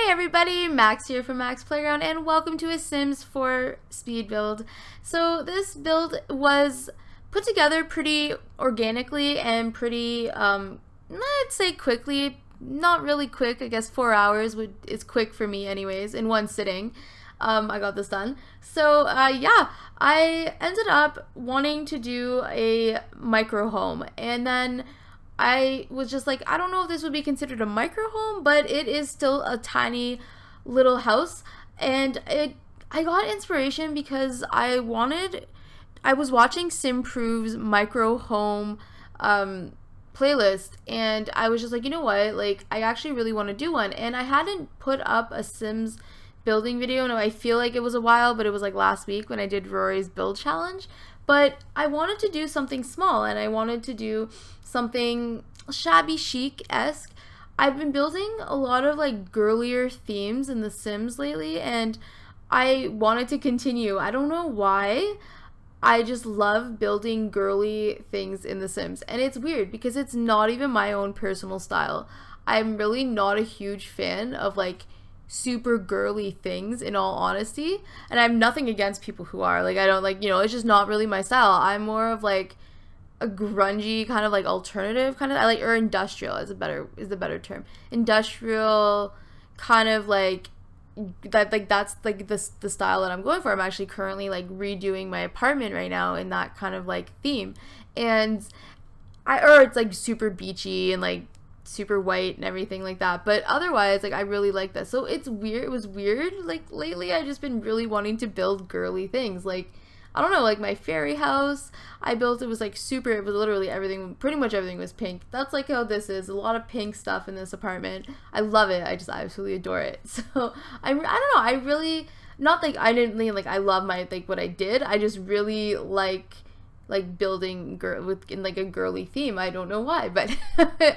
Hey everybody, Max here from MaksPlayground, and welcome to a Sims 4 speed build. So this build was put together pretty organically and pretty, I'd say quickly. Not really quick, I guess 4 hours is quick for me anyways, in one sitting. I got this done. So yeah, I ended up wanting to do a micro home, and then I was just like, I don't know if this would be considered a micro home, but it is still a tiny little house. And I got inspiration because I was watching Simprove's micro home playlist, and I was just like, you know what, like I actually really want to do one. And I hadn't put up a Sims building video. No, I feel like it was a while, but it was like last week when I did Rory's build challenge. But I wanted to do something small, and I wanted to do something shabby chic-esque. I've been building a lot of like girlier themes in The Sims lately, and I wanted to continue. I don't know why. I just love building girly things in The Sims, and it's weird because it's not even my own personal style. I'm really not a huge fan of like super girly things, in all honesty, and I have nothing against people who are. Like, I don't like, you know, it's just not really my style. I'm more of like a grungy kind of like alternative kind of, I like, or industrial is the better term. Industrial kind of like that, like that's like the style that I'm going for. I'm actually currently like redoing my apartment right now in that kind of like theme, and it's like super beachy and like super white and everything like that, but otherwise like I really like this. So it's weird, it was weird, like lately I've just been really wanting to build girly things. Like, I don't know, like my fairy house I built, it was like super, it was literally everything, pretty much everything was pink. That's like how this is, a lot of pink stuff in this apartment. I love it, I just absolutely adore it. So I don't know, I really, not like I didn't mean like I love my, like what I did, I just really like building in like a girly theme. I don't know why, but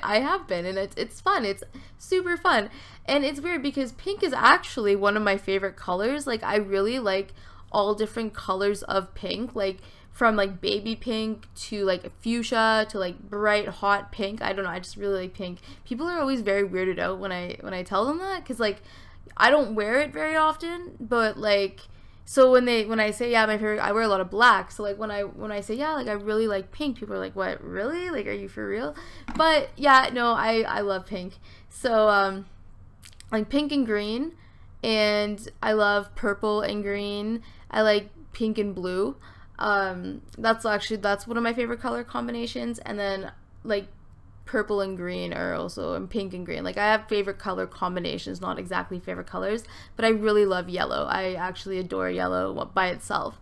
I have been, and it's fun. It's super fun. And it's weird because pink is actually one of my favorite colors. Like, I really like all different colors of pink, like from like baby pink to like fuchsia to like bright hot pink. I don't know, I just really like pink. People are always very weirded out when I tell them that, because like I don't wear it very often, but like, so when I say, yeah, my favorite, I wear a lot of black. So like when I say, yeah, like I really like pink, people are like, what, really? Like, are you for real? But yeah, no, I love pink. So like pink and green, and I love purple and green. I like pink and blue. That's one of my favorite color combinations. And then like purple and green are also, and pink and green. Like, I have favorite color combinations, not exactly favorite colors, but I really love yellow. I actually adore yellow by itself,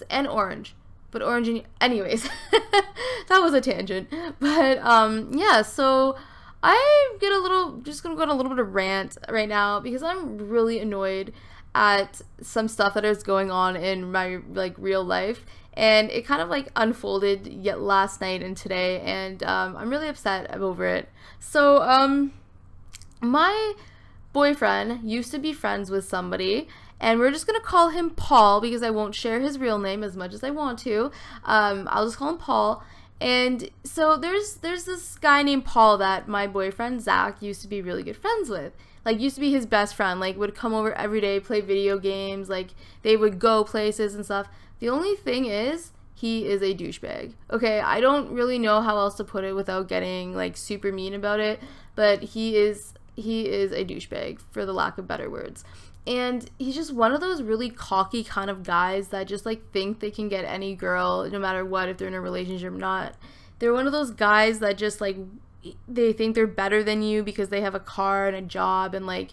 and orange. But orange and, anyways, that was a tangent. But yeah, so I'm just gonna go on a little bit of rant right now because I'm really annoyed at some stuff that is going on in my like real life. And it kind of like unfolded yet last night and today, and I'm really upset over it. So my boyfriend used to be friends with somebody, and we're just gonna call him Paul because I won't share his real name as much as I want to. I'll just call him Paul. And so there's this guy named Paul that my boyfriend Zach used to be really good friends with. Like, used to be his best friend, like would come over every day, play video games, like they would go places and stuff. The only thing is, he is a douchebag. Okay, I don't really know how else to put it without getting like super mean about it, but he is a douchebag, for the lack of better words. And he's just one of those really cocky kind of guys that just like think they can get any girl no matter what, if they're in a relationship or not. They're one of those guys that just like, they think they're better than you because they have a car and a job and like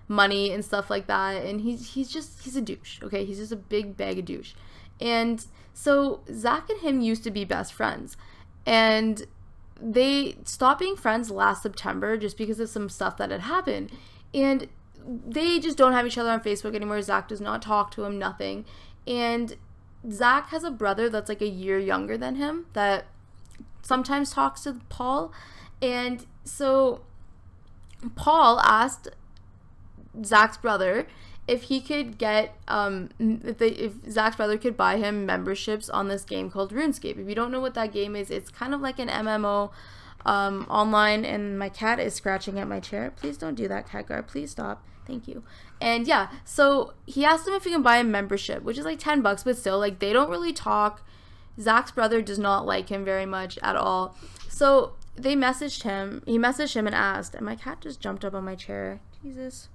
money and stuff like that. And he's a douche. Okay, he's just a big bag of douche. And so Zach and him used to be best friends, and they stopped being friends last September just because of some stuff that had happened, and they just don't have each other on Facebook anymore. Zach does not talk to him, nothing. And Zach has a brother that's like a year younger than him that sometimes talks to Paul. And so Paul asked Zach's brother if he could get if Zach's brother could buy him memberships on this game called RuneScape. If you don't know what that game is, it's kind of like an MMO online. And my cat is scratching at my chair. Please don't do that, cat guard. Please stop. Thank you. And yeah, so he asked him if he can buy a membership, which is like $10, but still, like, they don't really talk. Zach's brother does not like him very much at all. So they messaged him. He messaged him and asked, and my cat just jumped up on my chair. Jesus.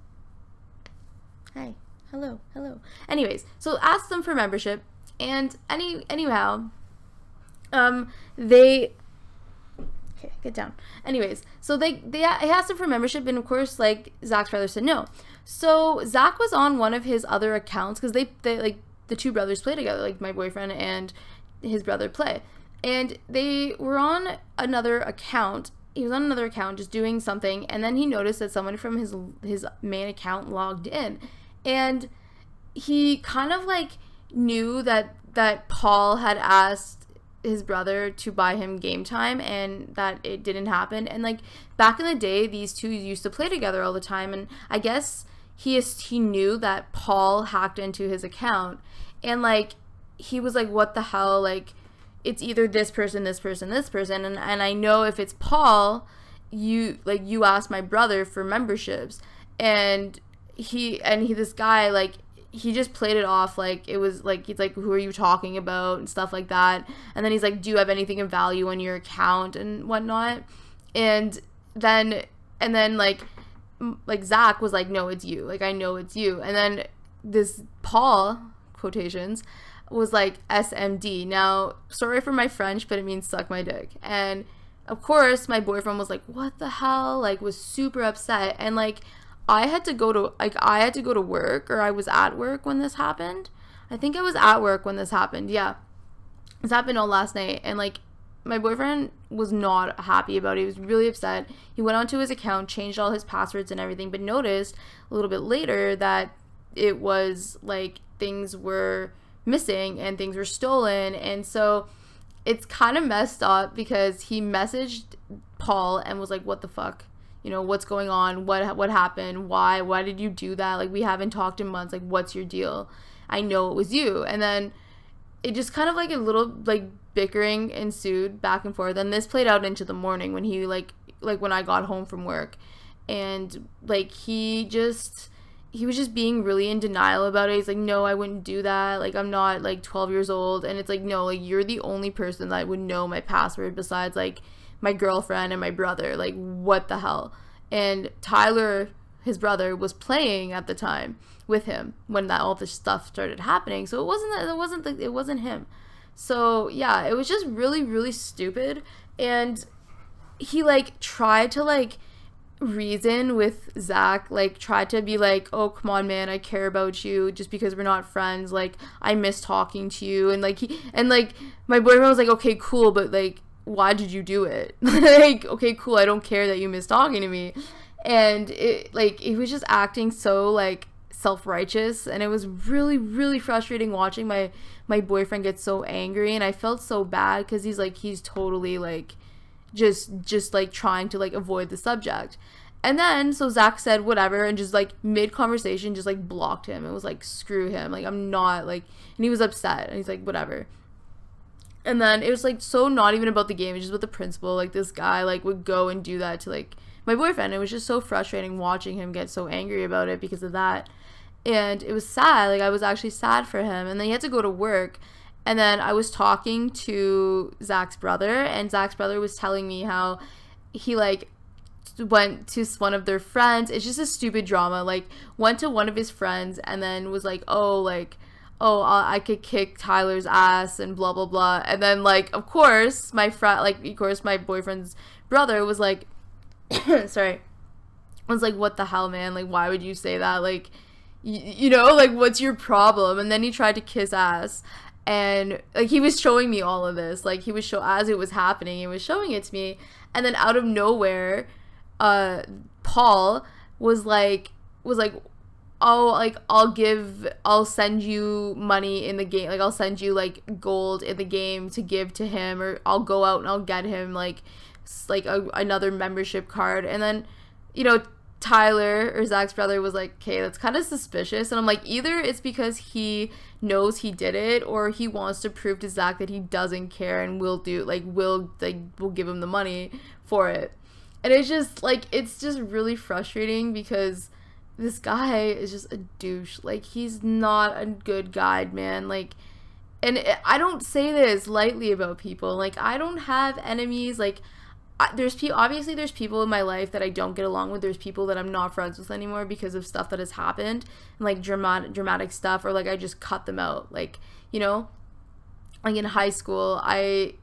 Hi. Hello. Hello. Anyways, so asked them for membership, and anyhow, they. Okay, get down. Anyways, so they asked him for membership, and of course, like, Zach's brother said no. So Zach was on one of his other accounts, because they like, the two brothers play together, like my boyfriend and his brother play, and they were on another account. He was on another account just doing something, and then he noticed that someone from his main account logged in, and he kind of like knew that Paul had asked his brother to buy him game time, and that it didn't happen. And like, back in the day, these two used to play together all the time, and I guess he knew that Paul hacked into his account, and like, he was like, what the hell, like, it's either this person, this person, this person, and I know if it's Paul, you asked my brother for memberships. And this guy, like, he just played it off like it was like, he's like, who are you talking about, and stuff like that. And then he's like, do you have anything of value on your account and whatnot? And then like Zach was like, no, it's you, like, I know it's you. And then this Paul, quotations, was like, SMD. Now, sorry for my French, but it means suck my dick. And of course my boyfriend was like, what the hell, like, was super upset. And like, I had to go to work, or I was at work when this happened. I think I was at work when this happened. Yeah, this happened all last night, and like, my boyfriend was not happy about it. He was really upset. He went onto his account, changed all his passwords and everything, but noticed a little bit later that it was like, things were missing and things were stolen. And so it's kind of messed up, because he messaged Paul and was like, what the fuck, you know, what's going on, what happened, why did you do that, like, we haven't talked in months, like, what's your deal, I know it was you. And then it just kind of like a little like bickering ensued back and forth, and this played out into the morning when he like when I got home from work. And like, he was just being really in denial about it. He's like, no, I wouldn't do that, like, I'm not like 12 years old. And it's like, no, like, you're the only person that would know my password besides like my girlfriend and my brother, like, what the hell. And Tyler, his brother, was playing at the time with him when all this stuff started happening, so it wasn't him. So yeah, it was just really, really stupid. And he like tried to like reason with Zach, like tried to be like, oh, come on, man, I care about you, just because we're not friends, like, I miss talking to you. And like, my boyfriend was like, okay, cool, but like, why did you do it? Like, okay, cool, I don't care that you miss talking to me. And it was just acting so like self-righteous, and it was really, really frustrating watching my boyfriend get so angry. And I felt so bad, because he's totally like just like trying to like avoid the subject. And then so Zach said whatever, and just like mid conversation just like blocked him. It was like, screw him, like, I'm not like. And he was upset, and he's like, whatever. And then it was like, so not even about the game, it's just about the principle. Like, this guy like would go and do that to like my boyfriend. It was just so frustrating watching him get so angry about it because of that. And it was sad, like, I was actually sad for him. And then he had to go to work. And then I was talking to Zach's brother, and Zach's brother was telling me how he like went to one of their friends. It's just a stupid drama. Like, went to one of his friends and then was like, oh, I could kick Tyler's ass and blah blah blah. And then like, of course my boyfriend's brother was like sorry, was like, what the hell, man, like, why would you say that, like, you know, like, what's your problem? And then he tried to kiss ass. And like, he was showing me all of this, like, he was as it was happening, he was showing it to me. And then out of nowhere, Paul was like, oh, like, I'll send you money in the game, like, I'll send you like gold in the game to give to him, or I'll go out and I'll get him like another membership card. And then, you know, Tyler, or Zach's brother, was like, okay, that's kind of suspicious. And I'm like, either it's because he knows he did it, or he wants to prove to Zach that he doesn't care and will give him the money for it. And it's just like, it's just really frustrating because this guy is just a douche. Like, he's not a good guide, man. Like, and I don't say this lightly about people. Like, I don't have enemies. Like, obviously there's people in my life that I don't get along with. There's people that I'm not friends with anymore because of stuff that has happened, and like dramatic stuff, or like I just cut them out. Like, you know, like in high school, I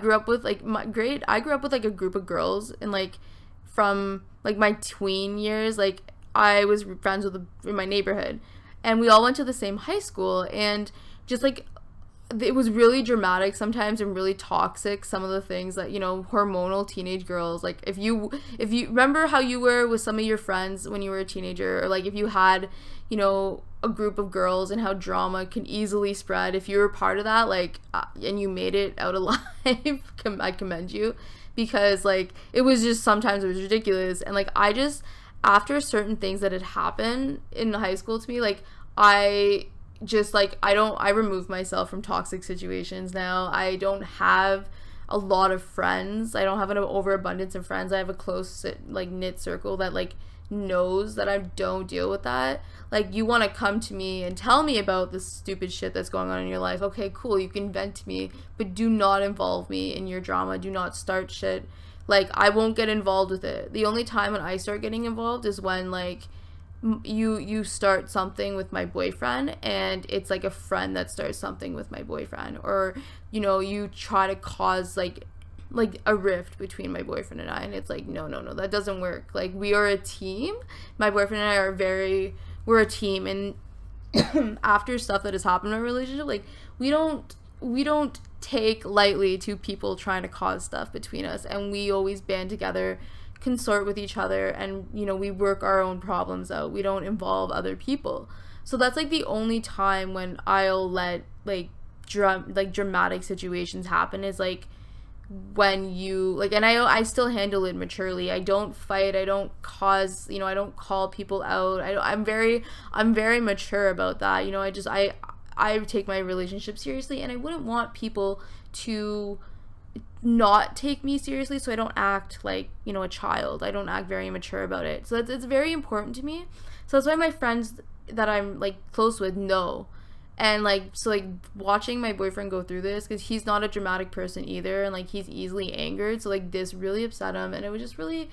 grew up with like I grew up with like a group of girls, and like from like my tween years, like I was friends with in my neighborhood, and we all went to the same high school, and just like it was really dramatic sometimes and really toxic, some of the things that, you know, hormonal teenage girls, like if you remember how you were with some of your friends when you were a teenager, or like if you had, you know, a group of girls, and how drama can easily spread if you were part of that, like and you made it out alive. I commend you, because like it was just, sometimes it was ridiculous. And like I just, after certain things that had happened in high school to me, like I remove myself from toxic situations now. I don't have a lot of friends. I don't have an overabundance of friends. I have a close, like, knit circle that like knows that I don't deal with that. Like, you want to come to me and tell me about this stupid shit that's going on in your life, okay, cool, you can vent to me, but do not involve me in your drama. Do not start shit. Like, I won't get involved with it. The only time when I start getting involved is when like you start something with my boyfriend, and it's like a friend that starts something with my boyfriend, or, you know, you try to cause like a rift between my boyfriend and I, and it's like, no, that doesn't work. Like, we are a team. My boyfriend and I we're a team, and after stuff that has happened in our relationship, like we don't take lightly to people trying to cause stuff between us, and we always band together, consort with each other, and, you know, we work our own problems out. We don't involve other people. So that's like the only time when I'll let like dramatic situations happen, is like when you like, and I still handle it maturely. I don't fight. I don't cause, you know, I don't call people out. I'm very mature about that. You know, I take my relationship seriously, and I wouldn't want people to not take me seriously, so I don't act like, you know, a child. I don't act very immature about it. So it's very important to me. So that's why my friends that I'm like close with know. And like, so like watching my boyfriend go through this, because he's not a dramatic person either, and like he's easily angered, so like this really upset him, and it was really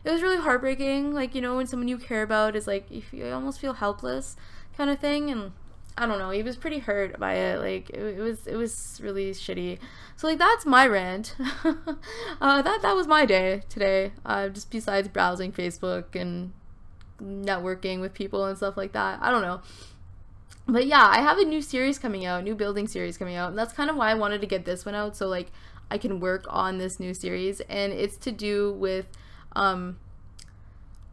heartbreaking. Like, you know, when someone you care about is like, you almost feel helpless kind of thing. And I don't know, he was pretty hurt by it. Like, it was really shitty. So like, that's my rant. That was my day today. Just besides browsing Facebook and networking with people and stuff like that. I don't know. But yeah, I have a new series coming out, new building series coming out, and that's kind of why I wanted to get this one out, so like I can work on this new series. And it's to do with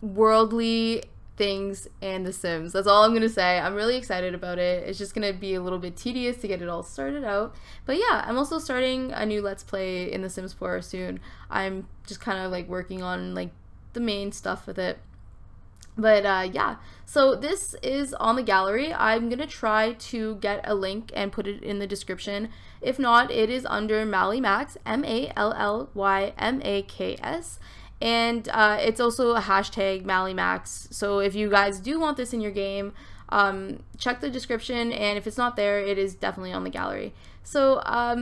worldly things and The Sims. That's all I'm gonna say. I'm really excited about it. It's just gonna be a little bit tedious to get it all started out, but yeah, I'm also starting a new Let's Play in The Sims 4 soon. I'm just kind of like working on like the main stuff with it. But yeah, so this is on the gallery. I'm gonna try to get a link and put it in the description. If not, it is under Mallymaks, Mallymaks, and it's also a hashtag Mallymaks. So if you guys do want this in your game, check the description, and if it's not there, it is definitely on the gallery. So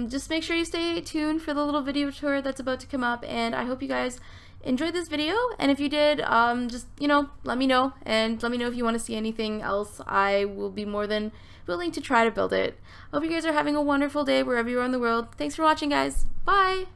just make sure you stay tuned for the little video tour that's about to come up, and I hope you guys enjoyed this video. And if you did, just, you know, let me know, and let me know if you want to see anything else. I will be more than willing to try to build it. Hope you guys are having a wonderful day wherever you are in the world. Thanks for watching, guys. Bye!